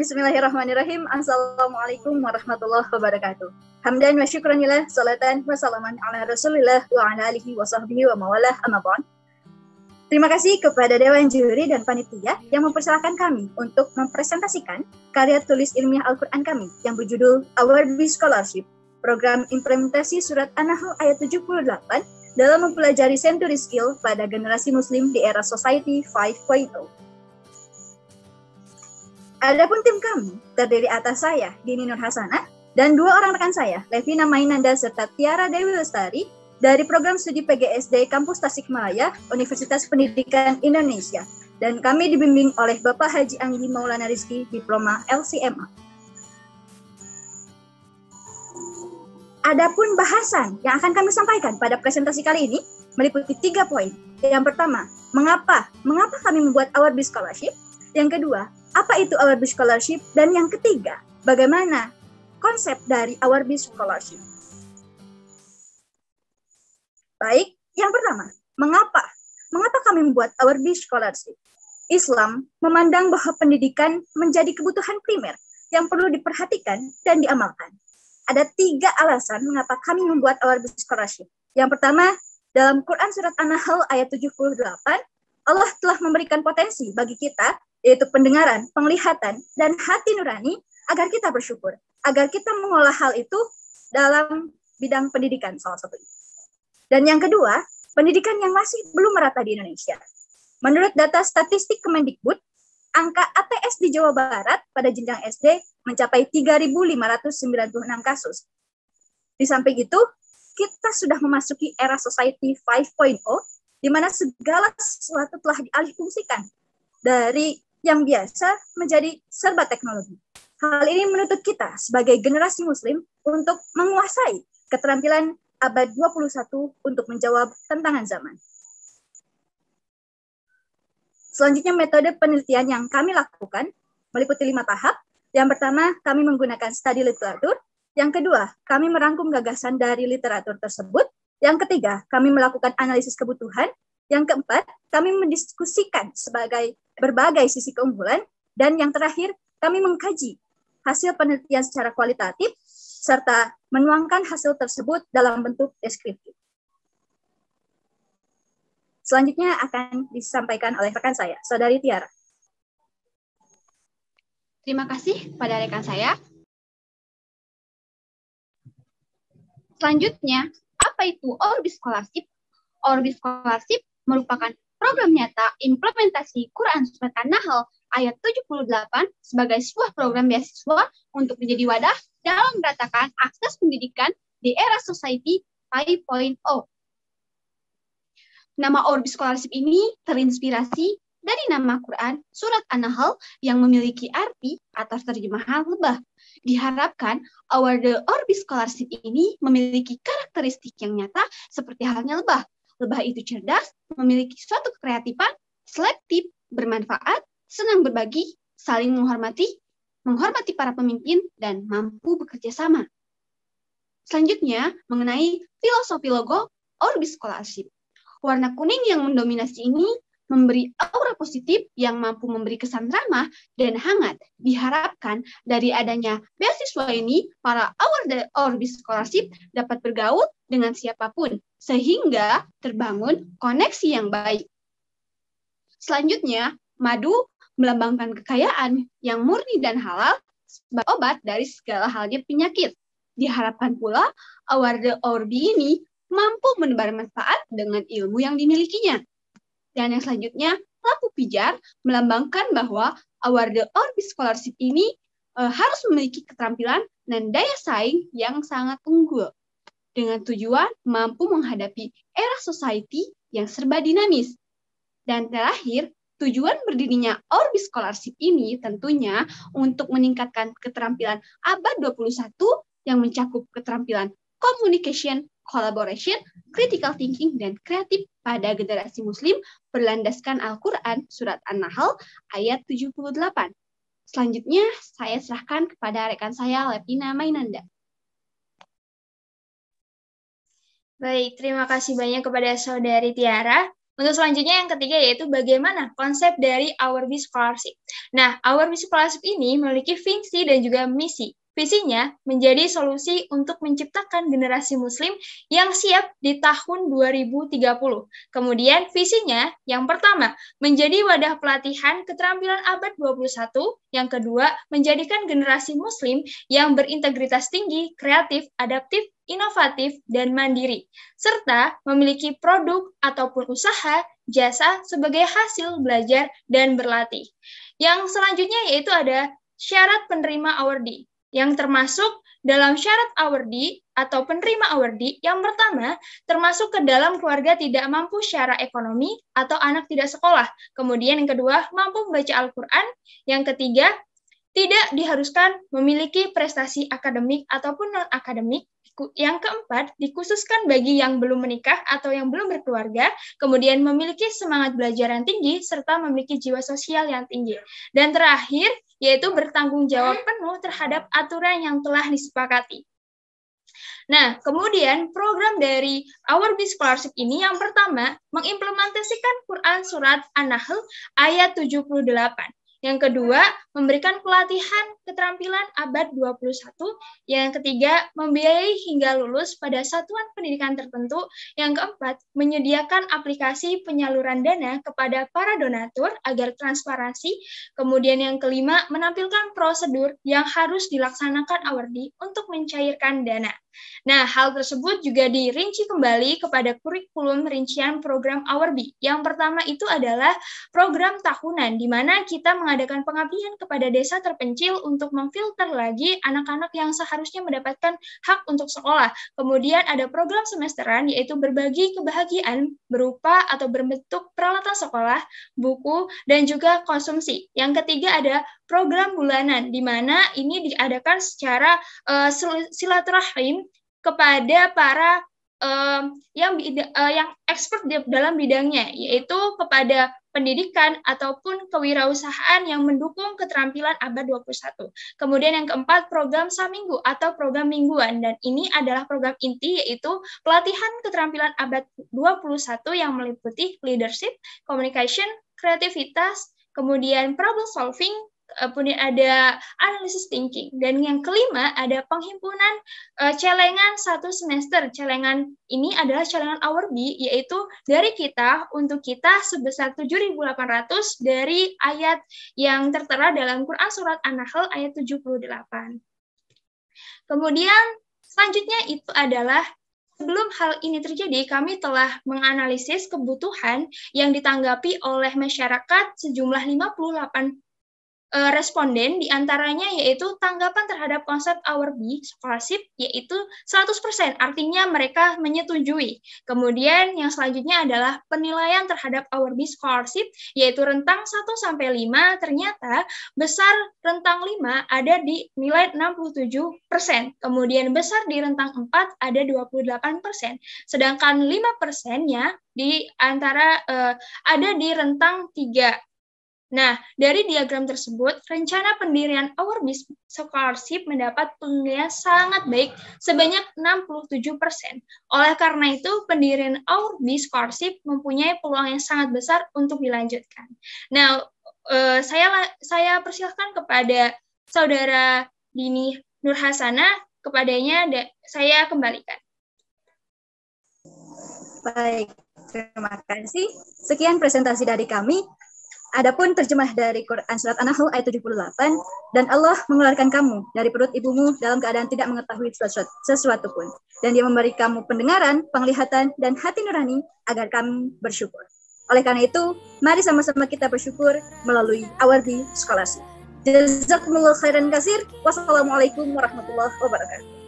Bismillahirrahmanirrahim. Assalamualaikum warahmatullahi wabarakatuh. Hamdan wa syukranillah, salatan wa salaman ala rasulillah wa ala alihi wa sahbihi wa mawalah amma ba'd. Terima kasih kepada Dewan Juri dan Panitia yang mempersilahkan kami untuk mempresentasikan karya tulis ilmiah Al-Quran kami yang berjudul Awarbi Scholarship, program implementasi surat An-Nahl ayat 78 dalam mempelajari Century Skill pada generasi muslim di era Society 5.0. Adapun tim kami terdiri atas saya, Dini Nur Hasanah, dan dua orang rekan saya, Levina Mainanda serta Tiara Dewi Lestari, dari program studi PGSD Kampus Tasikmalaya, Universitas Pendidikan Indonesia. Dan kami dibimbing oleh Bapak Haji Anggi Maulana Rizki, Diploma LCMA. Adapun bahasan yang akan kami sampaikan pada presentasi kali ini meliputi 3 poin. Yang pertama, mengapa kami membuat Awarbi Scholarship? Yang kedua, apa itu Awarbi Scholarship? Dan yang ketiga, bagaimana konsep dari Awarbi Scholarship? Baik, yang pertama, mengapa kami membuat Awarbi Scholarship? Islam memandang bahwa pendidikan menjadi kebutuhan primer yang perlu diperhatikan dan diamalkan. Ada 3 alasan mengapa kami membuat Awarbi Scholarship. Yang pertama, dalam Quran Surat An-Nahl ayat 78, Allah telah memberikan potensi bagi kita, yaitu pendengaran, penglihatan, dan hati nurani, agar kita bersyukur, agar kita mengolah hal itu dalam bidang pendidikan salah satunya. Dan yang kedua, pendidikan yang masih belum merata di Indonesia. Menurut data statistik Kemendikbud, angka ATS di Jawa Barat pada jenjang SD mencapai 3.596 kasus. Di samping itu, kita sudah memasuki era Society 5.0, di mana segala sesuatu telah dialihfungsikan dari yang biasa menjadi serba teknologi. Hal ini menuntut kita sebagai generasi muslim untuk menguasai keterampilan abad 21 untuk menjawab tantangan zaman. Selanjutnya, metode penelitian yang kami lakukan meliputi 5 tahap. Yang pertama, kami menggunakan studi literatur. Yang kedua, kami merangkum gagasan dari literatur tersebut. Yang ketiga, kami melakukan analisis kebutuhan. Yang keempat, kami mendiskusikan sebagai berbagai sisi keunggulan. Dan yang terakhir, kami mengkaji hasil penelitian secara kualitatif, serta menuangkan hasil tersebut dalam bentuk deskriptif. Selanjutnya akan disampaikan oleh rekan saya, Saudari Tiara. Terima kasih pada rekan saya. Selanjutnya, apa itu Awarbi Scholarship? Awarbi Scholarship merupakan program nyata implementasi Quran Surat An-Nahl ayat 78 sebagai sebuah program beasiswa untuk menjadi wadah dalam meratakan akses pendidikan di era Society 5.0. Nama Awarbi Scholarship ini terinspirasi dari nama Quran Surat An-Nahl yang memiliki arti atau terjemahan lebah. Diharapkan Awarbi Scholarship ini memiliki karakteristik yang nyata seperti halnya lebah. Lebah itu cerdas, memiliki suatu kreatifan, selektif, bermanfaat, senang berbagi, saling menghormati para pemimpin, dan mampu bekerja sama. Selanjutnya, mengenai filosofi logo Awarbi Scholarship. Warna kuning yang mendominasi ini memberi aura positif yang mampu memberi kesan ramah dan hangat. Diharapkan dari adanya beasiswa ini, para Awarbi Scholarship dapat bergaul dengan siapapun, sehingga terbangun koneksi yang baik. Selanjutnya, madu melambangkan kekayaan yang murni dan halal sebagai obat dari segala halnya penyakit. Diharapkan pula Awarbi ini mampu menebar manfaat dengan ilmu yang dimilikinya. Dan yang selanjutnya, lampu pijar melambangkan bahwa Awarbi Scholarship ini harus memiliki keterampilan dan daya saing yang sangat unggul, dengan tujuan mampu menghadapi era society yang serba dinamis. Dan terakhir, tujuan berdirinya Awarbi Scholarship ini tentunya untuk meningkatkan keterampilan abad 21 yang mencakup keterampilan communication, collaboration, critical thinking, dan kreatif pada generasi muslim berlandaskan Al-Quran Surat An-Nahl ayat 78. Selanjutnya, saya serahkan kepada rekan saya, Levina Mainanda. Baik, terima kasih banyak kepada Saudari Tiara. Untuk selanjutnya yang ketiga yaitu bagaimana konsep dari Our Bee Scholarship. Nah, Our Bee Scholarship ini memiliki visi dan juga misi. Visinya menjadi solusi untuk menciptakan generasi muslim yang siap di tahun 2030. Kemudian visinya yang pertama, menjadi wadah pelatihan keterampilan abad 21. Yang kedua, menjadikan generasi muslim yang berintegritas tinggi, kreatif, adaptif, inovatif, dan mandiri, serta memiliki produk ataupun usaha, jasa sebagai hasil belajar dan berlatih. Yang selanjutnya yaitu ada syarat penerima awardee, yang termasuk dalam syarat awardee atau penerima awardee, yang pertama, termasuk ke dalam keluarga tidak mampu secara ekonomi atau anak tidak sekolah. Kemudian yang kedua, mampu membaca Al-Quran. Yang ketiga, tidak diharuskan memiliki prestasi akademik ataupun non-akademik. Yang keempat, dikhususkan bagi yang belum menikah atau yang belum berkeluarga, kemudian memiliki semangat belajar yang tinggi, serta memiliki jiwa sosial yang tinggi. Dan terakhir, yaitu bertanggung jawab penuh terhadap aturan yang telah disepakati. Nah, kemudian program dari Our Bee Scholarship ini yang pertama, mengimplementasikan Quran Surat An-Nahl ayat 78. Yang kedua, memberikan pelatihan keterampilan abad 21. Yang ketiga, membiayai hingga lulus pada satuan pendidikan tertentu. Yang keempat, menyediakan aplikasi penyaluran dana kepada para donatur agar transparansi. Kemudian yang kelima, menampilkan prosedur yang harus dilaksanakan awardee untuk mencairkan dana. Nah, hal tersebut juga dirinci kembali kepada kurikulum rincian program Our Bee. Yang pertama itu adalah program tahunan, di mana kita mengadakan pengabdian kepada desa terpencil untuk memfilter lagi anak-anak yang seharusnya mendapatkan hak untuk sekolah. Kemudian ada program semesteran, yaitu berbagi kebahagiaan berupa atau berbentuk peralatan sekolah, buku, dan juga konsumsi. Yang ketiga ada program bulanan, di mana ini diadakan secara silaturahim kepada para yang expert dalam bidangnya, yaitu kepada pendidikan ataupun kewirausahaan yang mendukung keterampilan abad 21. Kemudian yang keempat, program saminggu atau program mingguan, dan ini adalah program inti, yaitu pelatihan keterampilan abad 21 yang meliputi leadership, communication, kreativitas, kemudian problem solving, kemudian ada analisis thinking. Dan yang kelima ada penghimpunan celengan satu semester. Celengan ini adalah celengan Our Bee, yaitu dari kita untuk kita sebesar 7.800 dari ayat yang tertera dalam Quran Surat An-Nahl ayat 78. Kemudian selanjutnya itu adalah sebelum hal ini terjadi, kami telah menganalisis kebutuhan yang ditanggapi oleh masyarakat sejumlah 58 responden, diantaranya yaitu tanggapan terhadap konsep Our Bee Scholarship yaitu 100%, artinya mereka menyetujui. Kemudian yang selanjutnya adalah penilaian terhadap Our Bee Scholarship, yaitu rentang 1-5, ternyata besar rentang 5 ada di nilai 67%, kemudian besar di rentang 4 ada 28%, sedangkan 5%-nya di antara ada di rentang 3. Nah, dari diagram tersebut, rencana pendirian Our Bee Scholarship mendapat penilaian sangat baik sebanyak 67%. Oleh karena itu, pendirian Our Bee Scholarship mempunyai peluang yang sangat besar untuk dilanjutkan. Nah, saya persilahkan kepada Saudara Dini Nurhasana, kepadanya saya kembalikan. Baik, terima kasih. Sekian presentasi dari kami. Adapun terjemah dari Quran Surat An-Nahl ayat 78, dan Allah mengeluarkan kamu dari perut ibumu dalam keadaan tidak mengetahui sesuatu pun. Dan dia memberi kamu pendengaran, penglihatan, dan hati nurani agar kamu bersyukur. Oleh karena itu, mari sama-sama kita bersyukur melalui Our Bee Scholarship. Jazakumullah khairan katsir. Wassalamualaikum warahmatullahi wabarakatuh.